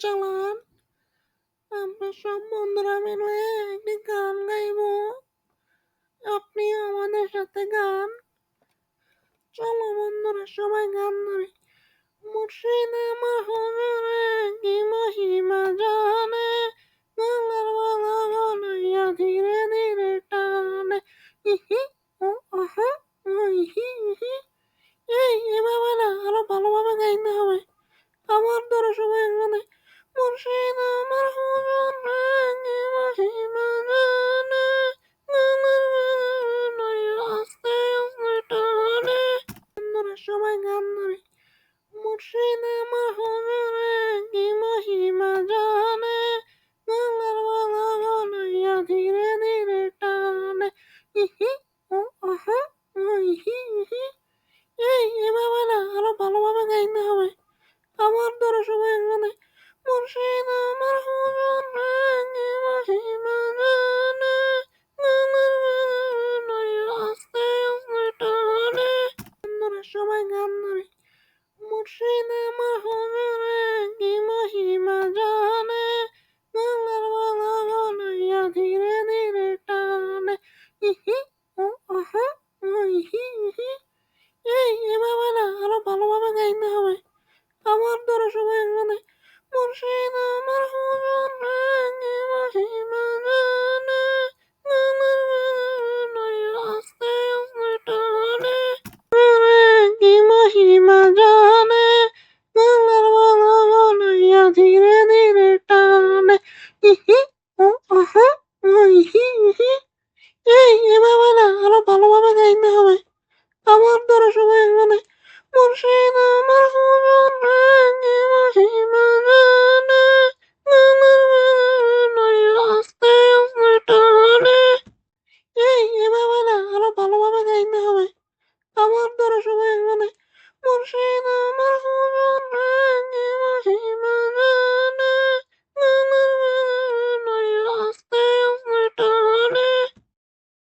চালান। আমরা সব বন্ধুরা মিলে একটি গান গাইবো। আপনিও আমাদের সাথে গান। চলো বন্ধুরা সবাই গান ধরি। মুর্শিদ আমার হুজুরে কি মহিমা জানে, গলার মালা গলাইয়া ধীরে ধীরে টানে। ইহি ও আহা ও ইহি ইহি। এভাবে না, আরো ভালোভাবে গাইতে হবে। আমার ধরো সবাই একসাথে। মুর্শিদ আমার হুজুরে কি মহিমা জানে, গলার মালা গলাইয়া আস্তে আস্তে টানে। বন্ধুরা সবাই গান ধরি। মুর্শিদ আমার হুজুরে কি মহিমা জানে, গলার মালা গলাইয়া ধীরে ধীরে টানে। ইহি ও আহা ও ইহি ইহি। এভাবে না, আরো ভালোভাবে গাইতে হবে। আমার ধরো সবাই একসাথে। মুর্শিদ আমার হুজুরে কি মহিমা জানে, গলার মালা গলাইয়া আস্তে আস্তে টানে। বন্ধুরা সবাই গান ধরি। মুর্শিদ আমার হুজুরে কি মহিমা জানে, গলার মালা গলাইয়া ধীরে ধীরে টানে। ইহি ও আহা ও ইহি ইহি। এভাবে না, আরো ভালোভাবে গাইতে হবে। আমার ধরো সবাই একসাথে। মুর্শিদ আমার হুজুরে কি মহিমা জানে, গলার মালা গলাইয়া আস্তে আস্তে টানে। কি মহিমা জানে, গলার মালা গলাইয়া ধীরে ধীরে টানে। ইহি ও আহা ও ইহি ইহি। এভাবে না, আরো ভালোভাবে গাইতে হবে। আমার ধরো সবাই একসাথে। মুর্শিদ